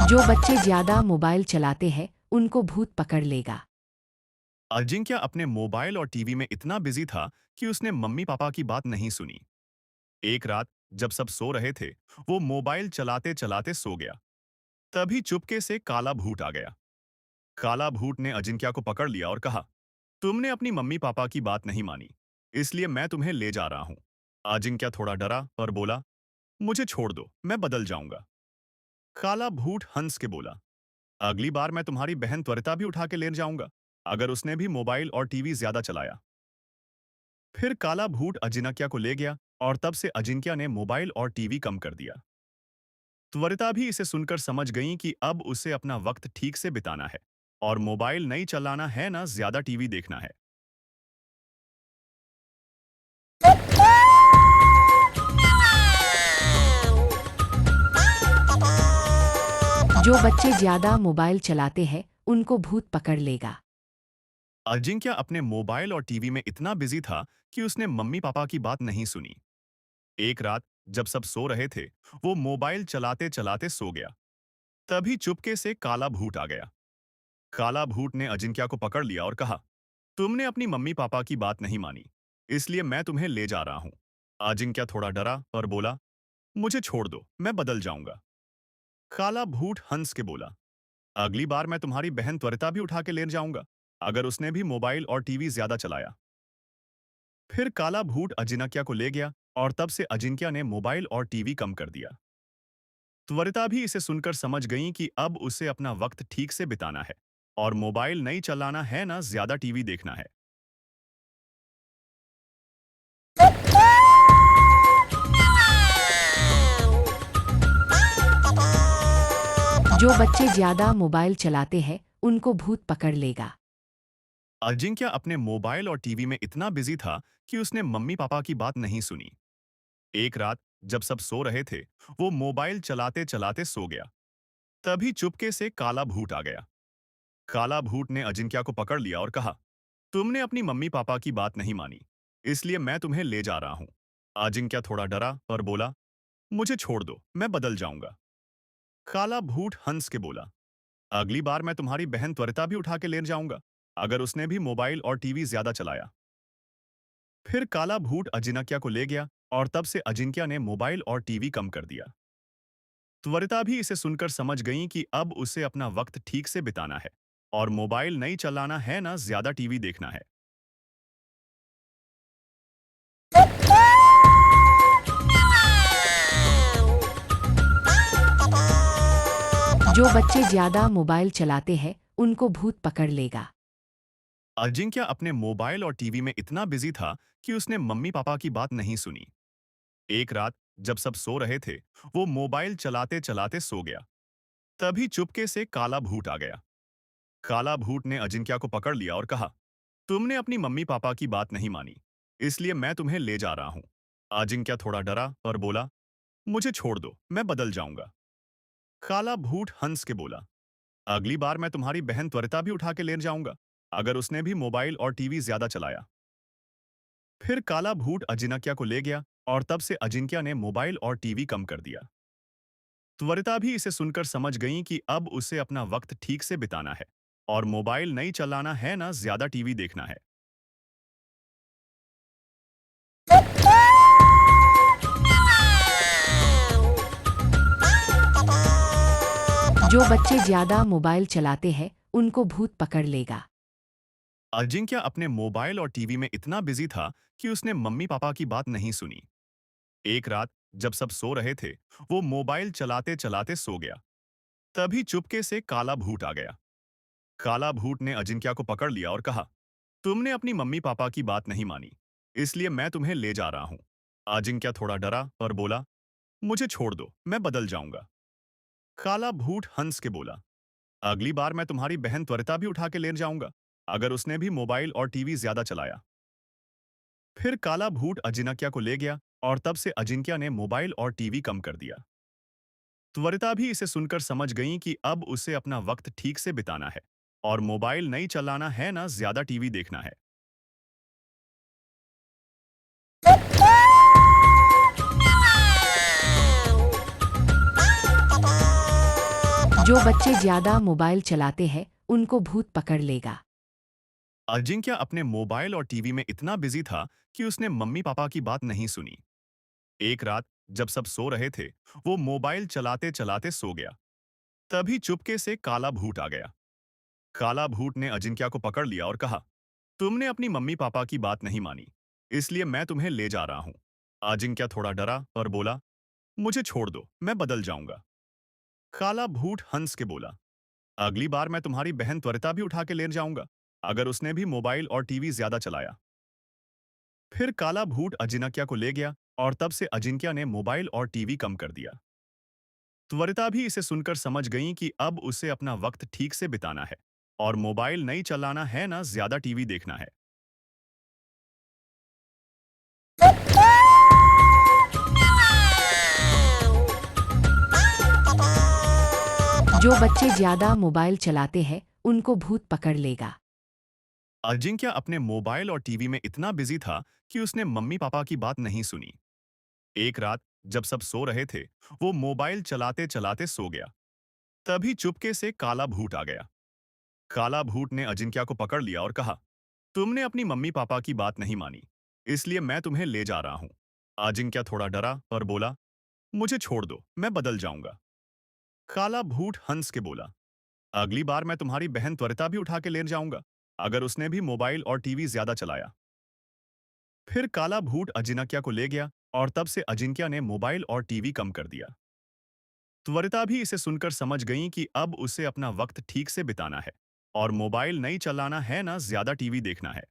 जो बच्चे ज्यादा मोबाइल चलाते हैं उनको भूत पकड़ लेगा। अजिंक्य अपने मोबाइल और टीवी में इतना बिजी था कि उसने मम्मी पापा की बात नहीं सुनी। एक रात जब सब सो रहे थे, वो मोबाइल चलाते चलाते सो गया। तभी चुपके से काला भूत आ गया। काला भूत ने अजिंक्य को पकड़ लिया और कहा, तुमने अपनी मम्मी पापा की बात नहीं मानी, इसलिए मैं तुम्हें ले जा रहा हूं। अजिंक्य थोड़ा डरा और बोला, मुझे छोड़ दो, मैं बदल जाऊंगा। काला भूत हंस के बोला, अगली बार मैं तुम्हारी बहन त्वरिता भी उठा के ले जाऊंगा, अगर उसने भी मोबाइल और टीवी ज्यादा चलाया। फिर काला भूत अजिनक्या को ले गया और तब से अजिंक्या ने मोबाइल और टीवी कम कर दिया। त्वरिता भी इसे सुनकर समझ गई कि अब उसे अपना वक्त ठीक से बिताना है और मोबाइल नहीं चलाना है ना ज्यादा टीवी देखना है। जो बच्चे ज्यादा मोबाइल चलाते हैं उनको भूत पकड़ लेगा। अजिंक्य अपने मोबाइल और टीवी में इतना बिजी था कि उसने मम्मी पापा की बात नहीं सुनी। एक रात जब सब सो रहे थे, वो मोबाइल चलाते चलाते सो गया। तभी चुपके से काला भूत आ गया। काला भूत ने अजिंक्य को पकड़ लिया और कहा, तुमने अपनी मम्मी पापा की बात नहीं मानी, इसलिए मैं तुम्हें ले जा रहा हूं। अजिंक्य थोड़ा डरा और बोला, मुझे छोड़ दो, मैं बदल जाऊंगा। काला भूत हंस के बोला, अगली बार मैं तुम्हारी बहन त्वरिता भी उठा के ले जाऊंगा, अगर उसने भी मोबाइल और टीवी ज्यादा चलाया। फिर काला भूत अजिनक्या को ले गया और तब से अजिंक्या ने मोबाइल और टीवी कम कर दिया। त्वरिता भी इसे सुनकर समझ गई कि अब उसे अपना वक्त ठीक से बिताना है और मोबाइल नहीं चलाना है ना ज्यादा टीवी देखना है। जो बच्चे ज्यादा मोबाइल चलाते हैं उनको भूत पकड़ लेगा। अजिंक्य अपने मोबाइल और टीवी में इतना बिजी था कि उसने मम्मी पापा की बात नहीं सुनी। एक रात जब सब सो रहे थे, वो मोबाइल चलाते चलाते सो गया। तभी चुपके से काला भूत आ गया। काला भूत ने अजिंक्य को पकड़ लिया और कहा, तुमने अपनी मम्मी पापा की बात नहीं मानी, इसलिए मैं तुम्हें ले जा रहा हूं। अजिंक्य थोड़ा डरा और बोला, मुझे छोड़ दो, मैं बदल जाऊंगा। काला भूत हंस के बोला, अगली बार मैं तुम्हारी बहन त्वरिता भी उठा के ले जाऊंगा, अगर उसने भी मोबाइल और टीवी ज्यादा चलाया। फिर काला भूत अजिनक्या को ले गया और तब से अजिंक्या ने मोबाइल और टीवी कम कर दिया। त्वरिता भी इसे सुनकर समझ गई कि अब उसे अपना वक्त ठीक से बिताना है और मोबाइल नहीं चलाना है ना ज्यादा टीवी देखना है। जो बच्चे ज्यादा मोबाइल चलाते हैं उनको भूत पकड़ लेगा। अजिंक्य अपने मोबाइल और टीवी में इतना बिजी था कि उसने मम्मी पापा की बात नहीं सुनी। एक रात जब सब सो रहे थे, वो मोबाइल चलाते चलाते सो गया। तभी चुपके से काला भूत आ गया। काला भूत ने अजिंक्य को पकड़ लिया और कहा, तुमने अपनी मम्मी पापा की बात नहीं मानी, इसलिए मैं तुम्हें ले जा रहा हूं। अजिंक्य थोड़ा डरा और बोला, मुझे छोड़ दो, मैं बदल जाऊंगा। काला भूत हंस के बोला, अगली बार मैं तुम्हारी बहन त्वरिता भी उठा के ले जाऊंगा, अगर उसने भी मोबाइल और टीवी ज्यादा चलाया। फिर काला भूत अजिनक्या को ले गया और तब से अजिंक्या ने मोबाइल और टीवी कम कर दिया। त्वरिता भी इसे सुनकर समझ गई कि अब उसे अपना वक्त ठीक से बिताना है और मोबाइल नहीं चलाना है ना ज्यादा टीवी देखना है। जो बच्चे ज्यादा मोबाइल चलाते हैं उनको भूत पकड़ लेगा। अजिंक्य अपने मोबाइल और टीवी में इतना बिजी था कि उसने मम्मी पापा की बात नहीं सुनी। एक रात जब सब सो रहे थे, वो मोबाइल चलाते चलाते सो गया। तभी चुपके से काला भूत आ गया। काला भूत ने अजिंक्य को पकड़ लिया और कहा, तुमने अपनी मम्मी पापा की बात नहीं मानी, इसलिए मैं तुम्हें ले जा रहा हूं। अजिंक्य थोड़ा डरा और बोला, मुझे छोड़ दो, मैं बदल जाऊंगा। काला भूत हंस के बोला, अगली बार मैं तुम्हारी बहन त्वरिता भी उठा के ले जाऊंगा, अगर उसने भी मोबाइल और टीवी ज्यादा चलाया। फिर काला भूत अजिनक्या को ले गया और तब से अजिंक्या ने मोबाइल और टीवी कम कर दिया। त्वरिता भी इसे सुनकर समझ गई कि अब उसे अपना वक्त ठीक से बिताना है और मोबाइल नहीं चलाना है ना ज्यादा टीवी देखना है। जो बच्चे ज्यादा मोबाइल चलाते हैं उनको भूत पकड़ लेगा। अजिंक्य अपने मोबाइल और टीवी में इतना बिजी था कि उसने मम्मी पापा की बात नहीं सुनी। एक रात जब सब सो रहे थे, वो मोबाइल चलाते चलाते सो गया। तभी चुपके से काला भूत आ गया। काला भूत ने अजिंक्य को पकड़ लिया और कहा, तुमने अपनी मम्मी पापा की बात नहीं मानी, इसलिए मैं तुम्हें ले जा रहा हूं। अजिंक्य थोड़ा डरा और बोला, मुझे छोड़ दो, मैं बदल जाऊंगा। काला भूत हंस के बोला, अगली बार मैं तुम्हारी बहन त्वरिता भी उठा के ले जाऊंगा, अगर उसने भी मोबाइल और टीवी ज्यादा चलाया। फिर काला भूत अजिनक्या को ले गया और तब से अजिंक्य ने मोबाइल और टीवी कम कर दिया। त्वरिता भी इसे सुनकर समझ गई कि अब उसे अपना वक्त ठीक से बिताना है और मोबाइल नहीं चलाना है ना ज्यादा टीवी देखना है। जो बच्चे ज्यादा मोबाइल चलाते हैं उनको भूत पकड़ लेगा। अजिंक्य अपने मोबाइल और टीवी में इतना बिजी था कि उसने मम्मी पापा की बात नहीं सुनी। एक रात जब सब सो रहे थे, वो मोबाइल चलाते चलाते सो गया। तभी चुपके से काला भूत आ गया। काला भूत ने अजिंक्य को पकड़ लिया और कहा, तुमने अपनी मम्मी पापा की बात नहीं मानी, इसलिए मैं तुम्हें ले जा रहा हूं। अजिंक्य थोड़ा डरा और बोला, मुझे छोड़ दो, मैं बदल जाऊंगा। काला भूत हंस के बोला, अगली बार मैं तुम्हारी बहन त्वरिता भी उठा के ले जाऊंगा, अगर उसने भी मोबाइल और टीवी ज्यादा चलाया। फिर काला भूत अजिनक्या को ले गया और तब से अजिंक्य ने मोबाइल और टीवी कम कर दिया। त्वरिता भी इसे सुनकर समझ गई कि अब उसे अपना वक्त ठीक से बिताना है और मोबाइल नहीं चलाना है ना ज्यादा टीवी देखना है।